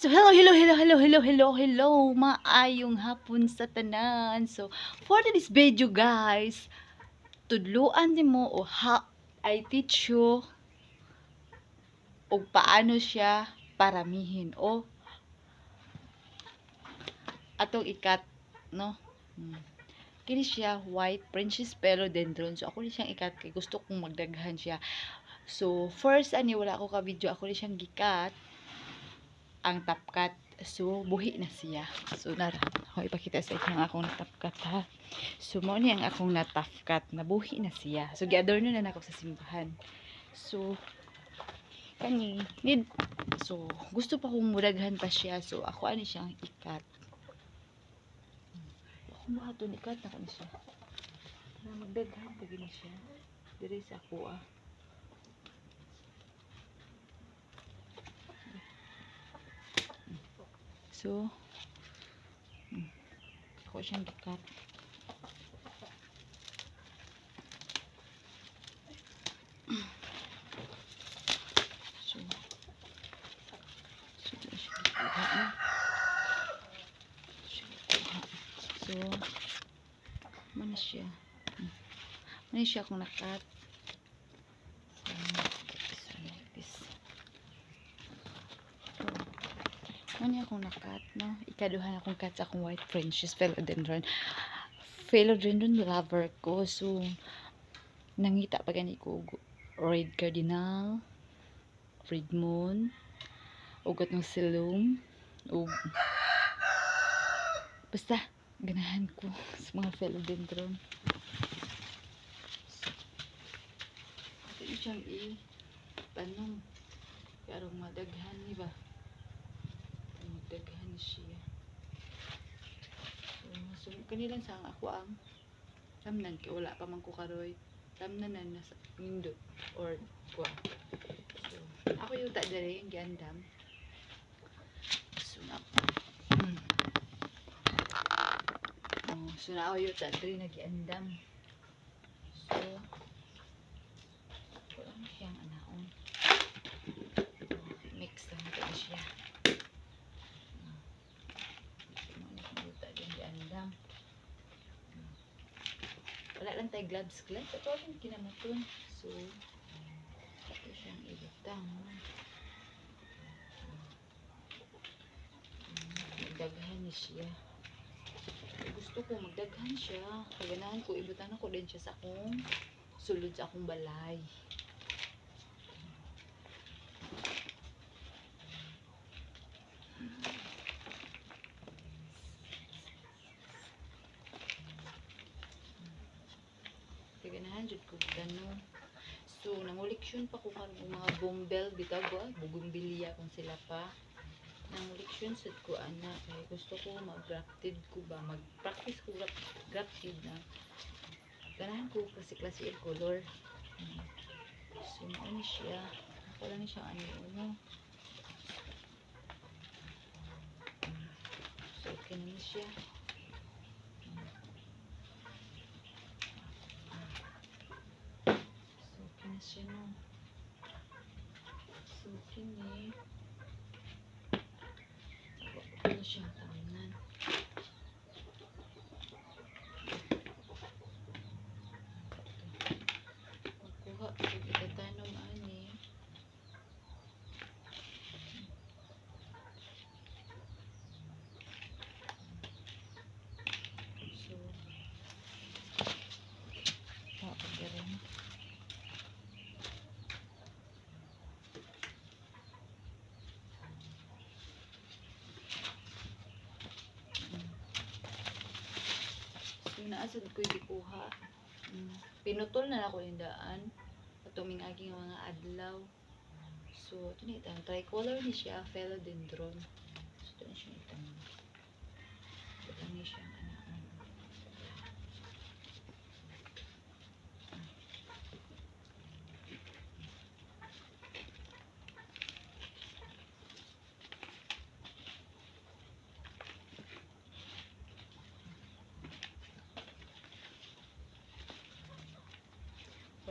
So, hello, maayong hapon sa tanan. So, for this video, guys, tudluan nimo o I teach you o paano siya paramihin o atong ikat, no? Kini siya white princess philodendron. So, ako ni siyang ikat kay gusto kong magdaghan siya. So, first ani wala ako ka video, ako ni siyang gikat ang tapkat. So, buhi na siya. So, ako ipakita sa inyo ang akong natapkat, ha. So, mo ni ang akong natapkat. Nabuhi na siya. So, gi-adorno na ako sa simbahan. So, need. So, gusto pa kong muraghan pa siya. So, ako ani siyang ikat. Ako mo ato ikat na ko na siya. Na magdaghan pa gini siya. Diri sa ako, So, ako siyang gikat. So, ito siya gikuha na. So, mana siya. Mana siya akong nakat. Ano akong nakat, no? Ikaduhan akong kat sa akong white princess philodendron. Philodendron lover ko. So, nangita pa gani ko red cardinal, red moon, ugat ng silum, basta, ganahan ko sa mga philodendron. Ito yung siyang tanong. Karong madaghan ni ba? Magdaghan siya. So kanilang sa ako ang tamnan kay wala pa man ko karoy. Tamnan na nasa nindot or kwa. So ako yung ta dere ang giandam. So na. So na ako yung ta dere nagiandam. So wala mo siyang anaon. Mix lang ito siya. Wala lang tayo gloves. Ito yung kinamaton. So, ito siyang ibutang. Magdaghan niya siya. Gusto ko magdaghan siya. Kaganahan ko, ibutang ako din siya sa akong sulod sa akong balay. Kaganahan jud ko tanong. So, nanguliksyon pa ko karon mga bombel bitaw ba, bugumbilya kung sila pa. Nanguliksyon sad ko ana kay gusto ko mag-grafted ko ba, mag-practice ko grafted na. Ganahan ko kasi klase yung color. So, ano siya? Ako lang siya ano. So, okay na siya. Siya no. So, kini ano siyang tanan. Magkuha ko itatanong ani. So, papagarin. Naasad ko ikuha. Pinutol na ako yung daan. Patuming aging mga adlaw. So, ito na itang tricolor ni siya, philodendron. So, ito na siya itang. Ito na siya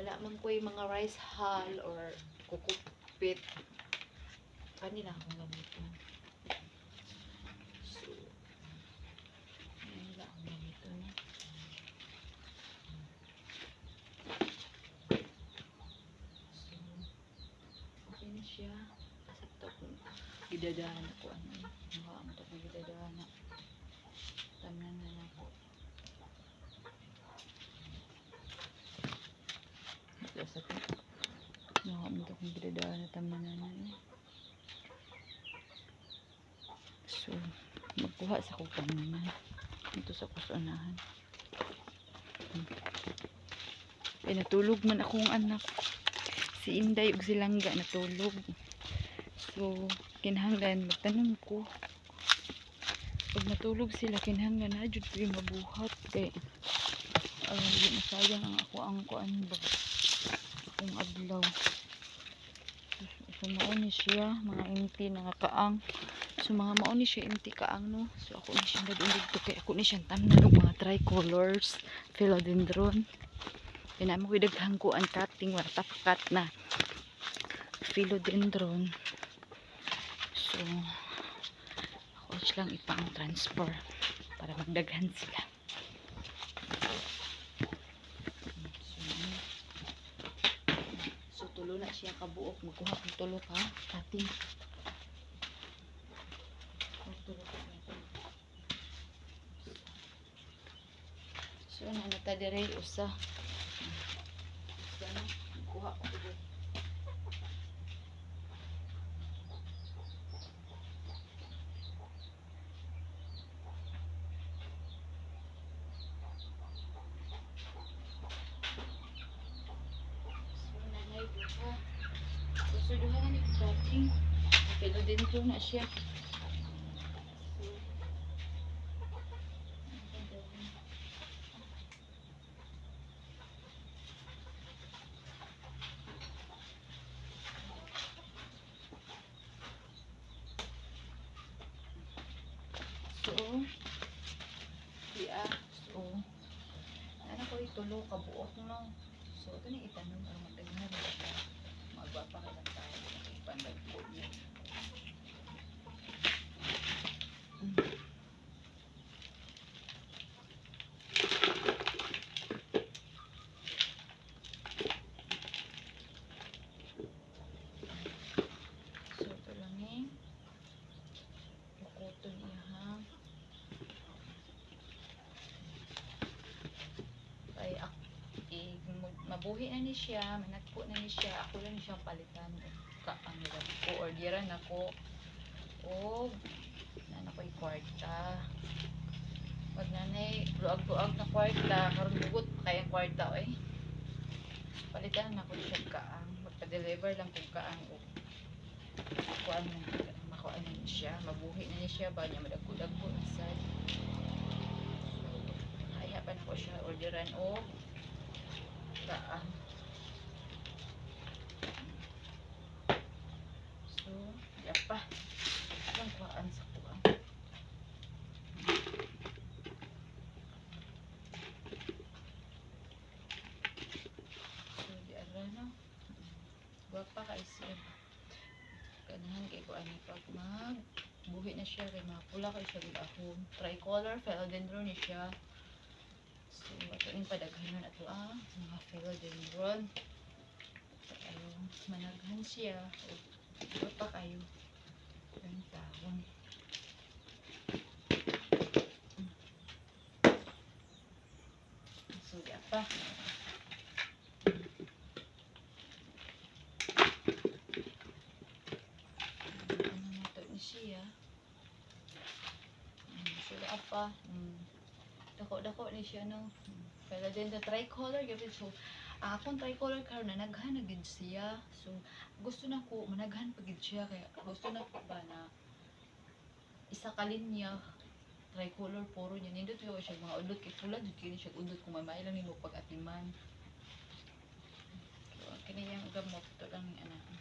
wala man ko yung mga rice hull or kukupit. Kanina akong gamitin. gidadahan ako ano. Mga mo to kung gidadahan na. Tanan na ako. Ito sa ko. Mga mo to kung gidadahan na tanan na eh. So, magkuha sa ko tanan. Ito sa kusunahan. Ay natulog man akong anak. Si Inday ug si Langga natulog. So, kinahanglan magtanong ko. Pag natulog sila, kinahanglan na jud ko mabuhat kay yun sayang ang ako ang kuan ba. Akong adlaw. So, mauni siya, mga inti nga kaang. So, mga mauni siya inti kaang no. So, ako ni siya nadulog to kay ako ni siya tamnan og mga tricolors, philodendron. Pinamo ko daghang kuan cutting wala tapakat na philodendron. So, ako silang ipang transfer para magdaghan sila. So, tulo na siya kabuok. Magkuha kong tulo ka. Cutting. So, nata dire usa. Sana, magkuha ko tulo. So, duha na ni cutting. Pero dentro na siya. So, so, ano ko itulo kabuok no. So, ito na itanong ang mataghan na siya. Magwapa ka lang tayo. Ipandag po niya. So, ito lang eh. Bukuton niya ha. Kaya mabuhi na ni siya, managpo na ni siya. Ako lang siyang palitan. Ang ko, orderan ako. O, na ko yung kwarta. Pag nanay, luag-luag na kwarta, karon bugot pa kayang kwarta, eh. Palitan na ko siya kaang. Magpa-deliver lang kung kaang. O, kuhaan na, makuhaan na siya. Mabuhi na ni siya ba niya, madagpo-dagpo na sad. Kaya pa na ko siya orderan o kaang. So, yapa. Ang kuhaan sa kuhaan. So, di ara no. Guwapa ka isip. Ganahan kay ko ani pag buhi na siya kay mapula kay siya gid tricolor philodendron ni siya. So ato ning padaghanon ato mga philodendron. So ayun, managhan siya. O pa kayo. Ang tawon. So di pa. Siya. So, apa. Dako-dako ni siya, no? Pero din, the tricolor, gabit. So, akong tricolor karon na naghan na gid siya. So, gusto na ko, managhan pa gid siya. Kaya, gusto na ko ba na isa ka linya, tricolor, puro niya. Nindot ko siya, mga udlot, kay pula, dito kini siya udlot, kung may lang nimo pag-atiman. So, kini yung gamot, ito lang ni anak.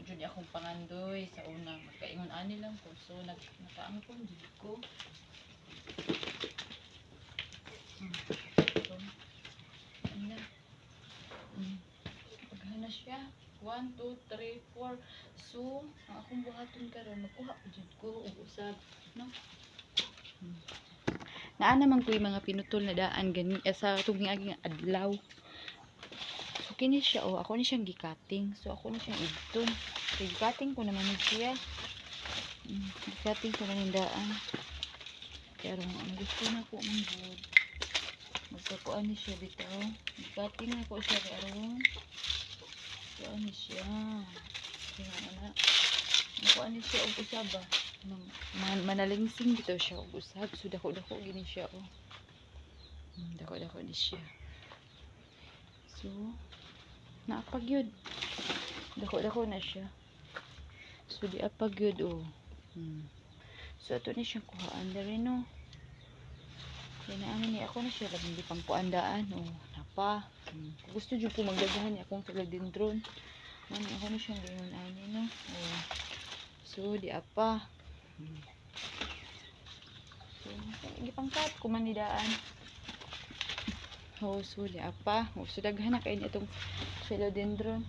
Jud akong pangandoy sa una magkaingon ani lang ko so nakaangkon jud ko. So, ano paghana siya 1, 2, 3, 4 so ang akong buhaton karon nakuha jud ko og usab no. Naa naman ko yung mga pinutol na daan gani sa tubing aging adlaw. So kini siya ako ni siyang gikating. So ako ni siyang idton. So gikating ko naman ni siya. Gikating ko na ng daan. Pero ang gusto na ko man good. Magkakuan ni siya bitaw. Gikating na ko siya karon. Kuan ni siya. Kaya na. Kuan ni siya og usaba. Manalingsing dito siya og usab. So dako-dako gini siya dako-dako ni siya. So naapag yun. Dako-dako na siya. So di apag yun So ato ni siyang kuhaan dere no. Kaya naman ni ako na siya labing di pang kuandaan napa. Kung gusto jud ko magdaghan ni akong philodendron. Man ako na siyang gayon ani no. So di apa. So gipangkat ko man ni daan. So di apa. So daghan na kay itong philodendron.